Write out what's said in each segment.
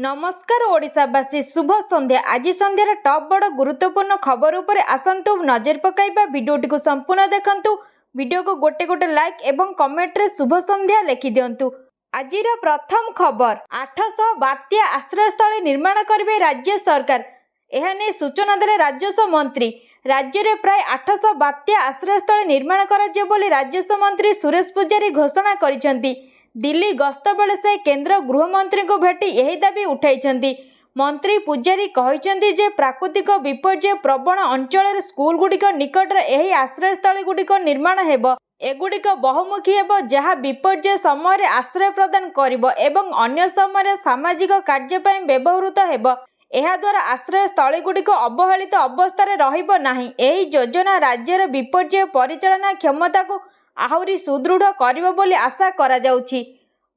नमस्कार ओडिशावासी शुभ संध्या। आज संध्यार टॉप बड़ गुरुत्वपूर्ण खबर उपरे आसंतु नजर पकाइबा। वीडियोटी को संपूर्ण देखंतु। वीडियो को गोटे गोटे लाइक एवं कमेंट रे शुभ संध्या लिखि दियंतु। आजिर प्रथम खबर 800 बात्या आश्रयस्थल निर्माण करिवे राज्य सरकार। एहा नै सूचना देले राजस्व मंत्री। राज्य रे प्राय 800 बात्या आश्रयस्थल निर्माण कराଯିବ ବୋଲି राजस्व मंत्री सुरेश पूजारी घोषणा करिसेंती। दिल्ली गस्त बेले से केंद्र गृहमंत्री को भेटी यही दाबी उठाई। मंत्री पूजारी कहते जे प्राकृतिक विपर्यय प्रवण अंचल स्कूल गुड़िक निकट यही आश्रयस्थल गुड़िक निर्माण हेब। एगुड़िक बहुमुखी हेब जहाँ विपर्यय समय आश्रय प्रदान करिब एवं अन्य समय सामाजिक कार्य ପାଇଁ व्यवहृत हेब। एहा द्वारा आश्रय स्थल गुड़िक अवहेलित अवस्था रहिब नाही। एही योजना राज्यर विपर्यय परिचालना क्षमता को आहुरी सुदृढ़ करिब बोली आशा करा जाउछि।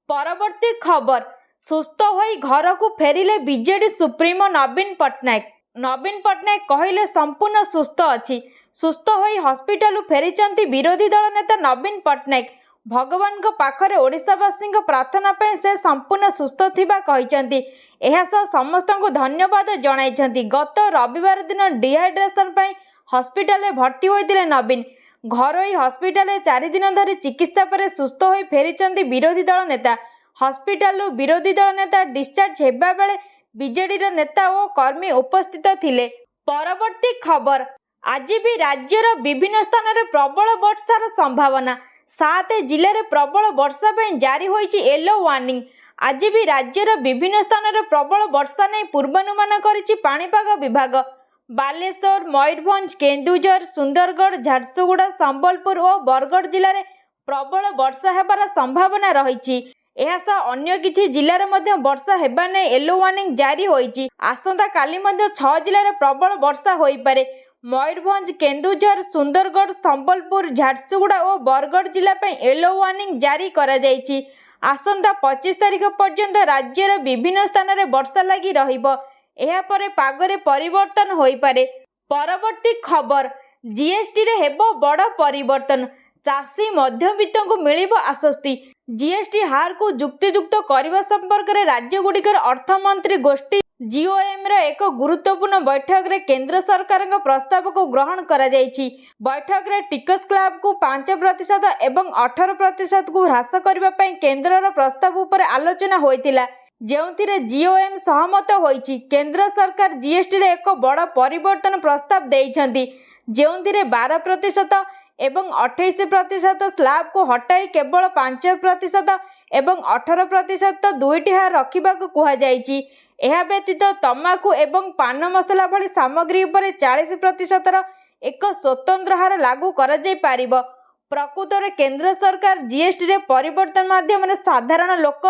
परवर्ती खबर सुस्थ होई घर को फेरिले बीजेडी सुप्रीमो नवीन पट्टनायक। नवीन पट्टनायक कहिले संपूर्ण सुस्थ अछि। सुस्थ होई हॉस्पिटल फेरिचंती विरोधी दल नेता नवीन पट्टनायक। भगवान को पाखरे ओडिशावासी प्रार्थना पे से संपूर्ण सुस्थ थिबा कहिचंती। एहा समस्त को धन्यवाद जणाइछंती। गत रविवार दिन डिहाइड्रेशन पे हॉस्पिटल में भर्ती होइतिले नवीन। घरोई हॉस्पिटल 4 दिन धरी चिकित्सा पर सुस्थ होई फेरिचंती विरोधी दल नेता। हॉस्पिटल विरोधी दल नेता डिस्चार्ज हेबा बेले बीजेडी नेता और कर्मी उपस्थित थिले। परवर्ती खबर आज भी राज्यर विभिन्न स्थान में प्रबल वर्षार संभावना। 7 जिले में प्रबल वर्षा पे जारी होइछि येलो वार्निंग। आज भी राज्यर विभिन्न स्थान में प्रबल वर्षा नहीं पूर्वानुमान करिछि पाणीपाग विभाग। बालेश्वर, मयूरभंज, केन्दुझर, सुंदरगढ़, झारसुगुड़ा, संबलपुर और बरगढ़ जिले में प्रबल वर्षा हेबार संभावना रही। अन्य किछि जिले में वर्षा हेबा नै येलो वार्निंग जारी होइछि। आसंता काली 6 जिले में प्रबल वर्षा होई पारे। मयूरभंज, केन्दुझर, सुंदरगढ़, संबलपुर, झारसुगुड़ा और बरगढ़ जिला पे येलो वार्निंग जारी करा जाइछि। आसंता 25 तारिख पर्यंत राज्यर विभिन्न स्थान में वर्षा लगी रहिब। एहा परे पागरे परिवर्तन होई पारे। परवर्ती खबर जीएसटी रे हेबो बड़ परिवर्तन। चाषी मध्यवित्त को मिलिबो आश्वस्ति। जीएसटी हार को जुक्तियुक्त करने संपर्क में राज्य गुड़िकर अर्थमंत्री गोष्ठी जीओएम रे एक गुरुत्वपूर्ण बैठक रे केंद्र सरकार प्रस्ताव को ग्रहण करा जायछि। बैठक रे टिकस स्लैब को 5% एवं 18% को ह्रास करबा पई केंद्रर प्रस्ताव उपर आलोचना होइतिला। जेउथिरे जीओएम सहमत होइछि। केंद्र सरकार जीएसटी रे एक बड़ परिवर्तन प्रस्ताव देइछंती। जेउथिरे 12% एवं 28% स्लैब को हटाई केवल 5% एवं 18% दुईटी हार रखिबाकू कुहा जाइछि। एहा व्यतीत तमाकू एवं पान मसला भली सामग्री उपर 40% एक स्वतंत्र हार लागू करा जाय पारिबो। प्रकृत रे केंद्र सरकार जीएसटी रे परिवर्तन माध्यम रे साधारण लोक,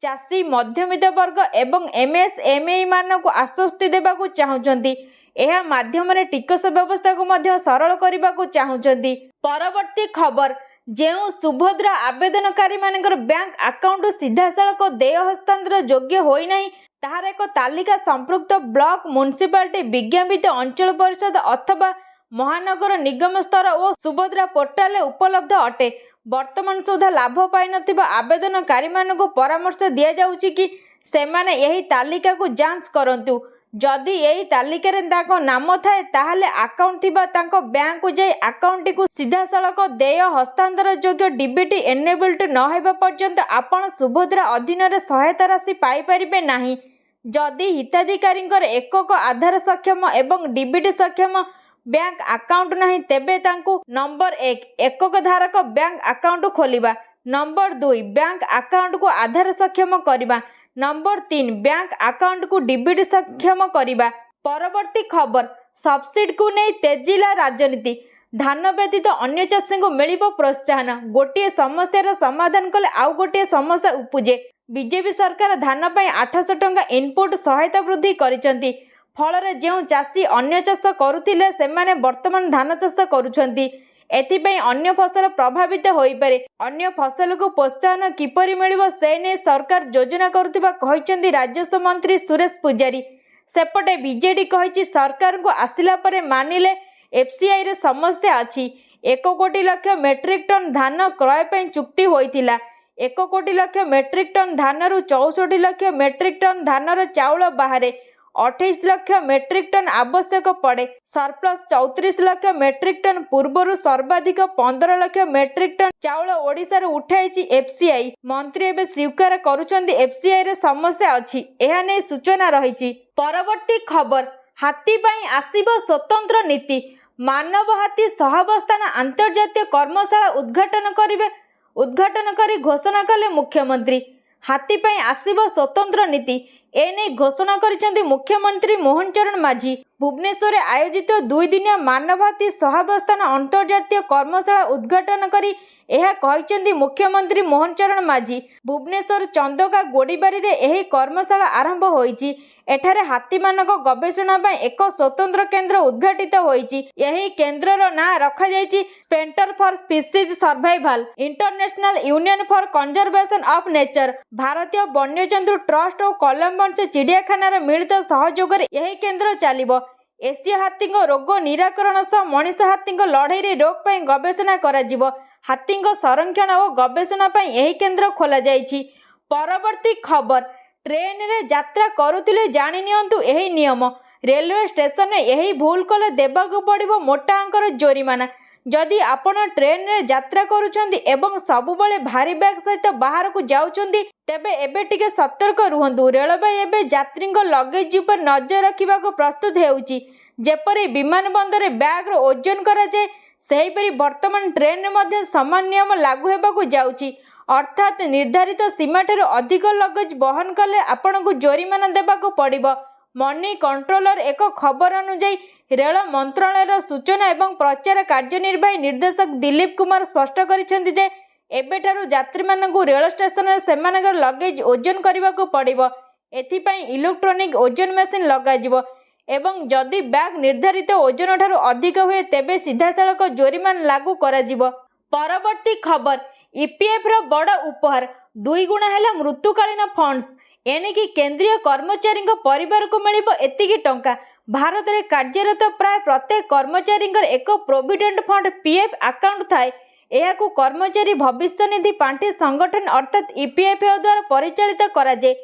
चाषी, मध्यमित वर्ग एवं एमएसएमई मान को आश्वस्ति देबाकू चाहुचंती। एहा माध्यम रे टिकस व्यवस्था को मध्य सरल करबाकू चाहुचंती। परवर्ती खबर जेउ सुभद्रा आवेदनकारी मानकर बैंक अकाउंट सीधा सड़क देय हस्तांतर योग्य होई नाही ताहार एक तालिका संपृक्त ब्लॉक, म्युनिसिपालिटी, विज्ञापित अंचल परिषद अथवा महानगर निगम स्तर और सुभद्रा पोर्टाल उपलब्ध अटे। वर्तमान सुधा लाभ पाई नथिबा आवेदनकारी मानकु परामर्श दिया जाउछि कि सेमाने यही तालिका को जांच करंतु। जदि यही तालिका रे ताको नाम थाए ताहले अकाउंट थिबा ताको बैंक को जाई अकाउंट को सीधा सड़क देय हस्तांतर योग्य डीबीटी एनेबल्ड न हेबा पर्यंत आपण सुभद्रा अधीन रे सहायता राशि पाई परिबे नाही। जदि हिताधिकारी एकक आधार सक्षम एवं डीबीटी सक्षम बैंक अकाउंट नहीं तेबे तांकु नंबर 1 एकक धारक बैंक अकाउंट खोलिबा, नंबर 2 बैंक अकाउंट को आधार सक्षम करिबा, नंबर 3 बैंक अकाउंट को डीबीटी सक्षम करिबा। परवर्ती खबर सब्सिडी को नहीं तेजिला राजनीति। धान व्यतीत अन्य चाषी को मिलिबो प्रोत्साहन। गोटे समस्यार समाधान कले आउ गोटे समस्या उपुजे। बीजेपी सरकार धान पई 800 टंका इनपुट सहायता वृद्धि करिसंती। फल जो चाषी अन्य चाष करुथिले सेमाने वर्तमान धान चाष करुछंती। एथिपई अन्य फसल प्रभावित होई पारे। अन्य फसल को प्रोत्साहन किपरि मिलिबो से ने सरकार योजना करुथिबा कहिसंती राजस्व मंत्री सुरेश पूजारी। सेपटे बीजेडी कहिछि सरकार को आसिला परे मानिले एफसीआई रे समस्या अछि। 1 कोटी लाख मेट्रिक टन धान क्रय पई चुक्ति होइथिला। 1 कोटी लाख मेट्रिक टन धानरू 64 लाख मेट्रिक टन धानर चाउल बाहर 28 लाख मेट्रिक टन आवश्यक पड़े। सरप्लस 34 लाख मेट्रिक टन पूर्वर सर्वाधिक 15 लाख मेट्रिक टन चाउल ओडिशार उठाई एफसीआई। मंत्री एवं स्वीकार करुछंती एफसीआई रे समस्या अछि, एहा नै सूचना रही। परवर्ती खबर, हाथी पई आसीबो स्वतंत्र नीति। मानव हाथी सहाबस्থাन अंतर्जातीय कर्मशाला उद्घाटन करी घोषणा कले मुख्यमंत्री। हाथी पई आसीबो स्वतंत्र नीति एने घोषणा करिसेंती मुख्यमंत्री मोहन चरण माझी। भुवनेश्वर आयोजित 2 दिनिया मानव हाथी सहाबस्থাन अंतर्जातीय कर्मशाला उद्घाटन करी यह कहिसेंती मुख्यमंत्री मोहन चरण माझी। भुवनेश्वर चंदका गोड़ीबारी रे एही कर्मशाला आरंभ होईची। एठारे हाथी मानक गवेषणा पई एक स्वतंत्र केंद्र उद्घाटित होईची। यही केंद्रर ना रखा जाईची centre for species survival, international union for conservation of nature, भारतीय वन्यजंतु ट्रस्ट और कलम्बस चिड़ियाखानार मिलित सहयोग रे यही केंद्र चलिबो। एशिया हाथी रोग निराकरण सह मनीष हाथी लड़ाई रोग पई गवेषणा कराजिबो। हाथी संरक्षण और गवेषणा पई यही केंद्र खोला जाईची। परवर्ती खबर, ट्रेन रे यात्रा करुथिले जानि नियंतु एही नियम। रेलवे स्टेशन में यही भूल कले देबाकू पड़िबो मोटा अंकर जोरिमाना। जदि आपण ट्रेन रे यात्रा करूछंती एवं सबुबले भारी बैग सहित बाहर को जाउछंती तेबे एबे टिके सतर्क रुहंतु। रेलवे एबे यात्रीक लगेज पर नजर रखिबाकू प्रस्तुत हेउची। जेपरि विमान बंदर बैग रो ओजन करा जाय सेहीपरि वर्तमान ट्रेन रे मध्य समान नियम लागू हेबाकू जाउची। अर्थात निर्धारित सीमा ठाରୁ अधिक लगेज बहन कले आपनकू जोरिमाना देबाकू पड़िबो। मनी कंट्रोलर एक खबर अनुଯାयी रेल मंत्रालय सूचना एवं प्रचार कार्यनिर्वाही निर्देशक दिलीप कुमार स्पष्ट करिसेंती जे एबेठारू यात्री मानकू रेल स्टेशन रे सेमानकर लगेज ओजन करबाकू पड़िबो। एथिपाई इलेक्ट्रोनिक ओजन मेसिन लगाजिबो एवं जदि बैग निर्धारित ओजन ठारू अधिक हुए तेबे सीधासळख जोरिमाना लागू कराजिबो। परवर्ती खबर, ईपीएफ रो बड़ उपहार 2 गुणा है मृत्युकालीन फंड्स। एणिकी केंद्रीय कर्मचारी परिवार को मिलिबो एतिकी टंका। भारत में कार्यरत प्राय प्रत्येक कर्मचारी एक प्रोविडेंट फंड पीएफ अकाउंट थाए। यह कर्मचारी भविष्य निधि पांठी संगठन अर्थात ईपीएफओ द्वारा परिचालित करा जाए।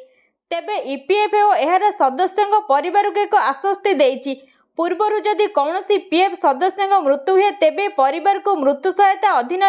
तेबे ईपीएफओ एहार सदस्यों परिवार को एक आश्वस्ति देइछि। पूर्वर जदि कौनसी पीएफ सदस्यों मृत्यु हुए तेबे परिवार को मृत्यु सहायता अधीन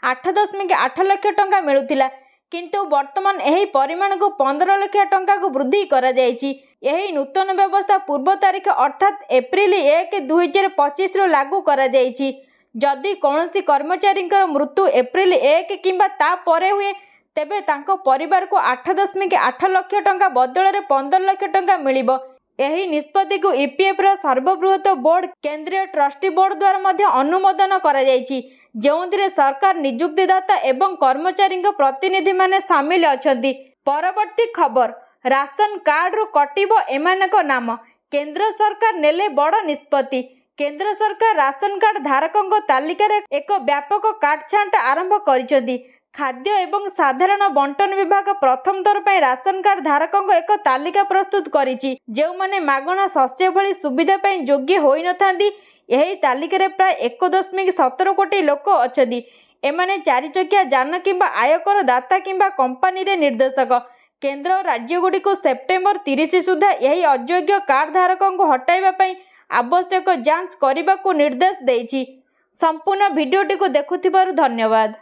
8.8 लाख टंका मिलुथिला, किंतु वर्तमान यही परिमाण को 15 लाख टंका को वृद्धि करा जायछि। यही नूतन व्यवस्था पूर्व तारीख अर्थात एप्रिल 1, 2025 रो लागू करा जायछि। जदि कौनसी कर्मचारी मृत्यु एप्रिल 1 किंबा ता परे हुए तेबे तांको परिवार को 8.8 लाख टंका बदल में 15 लाख टंका मिलिबो। यही निष्पत्ति को ईपीएफ रो सर्वबृहत बोर्ड केंद्रीय ट्रस्टी बोर्ड द्वारा मध्य अनुमोदन करा जायछि, जेउंथिरे सरकार नियुक्तिदाता एवं कर्मचारी प्रतिनिधि माने सामिल अछंती। परवर्ती खबर, राशन कार्ड रो कटिबो एमानक नाम। केंद्र सरकार नेले बड़ निष्पत्ति। केंद्र सरकार राशन कार्ड धारकों तालिका रे एक व्यापक काटछांट आरंभ करिसेंती। खाद्य एवं साधारण बंटन विभाग प्रथम थर पर राशन कार्ड धारकों एक तालिका प्रस्तुत करिछि, जो माने मागणा शस्य भली सुविधा पई योग्य होई नथांती। यही तालिका रे प्राय 1.17 कोटी लोक अछंती। एमाने 4 चकिया जान किंबा आयकर दाता किंबा कंपनी रे निर्देशक। केंद्र और राज्य गुडी को सेप्टेम्बर 30 सुधा यही अयोग्य कार्ड धारकों को हटाइबा पई आवश्यक जांच करने को निर्देश देइछि। संपूर्ण वीडियोटी को देखुथिबारु धन्यवाद।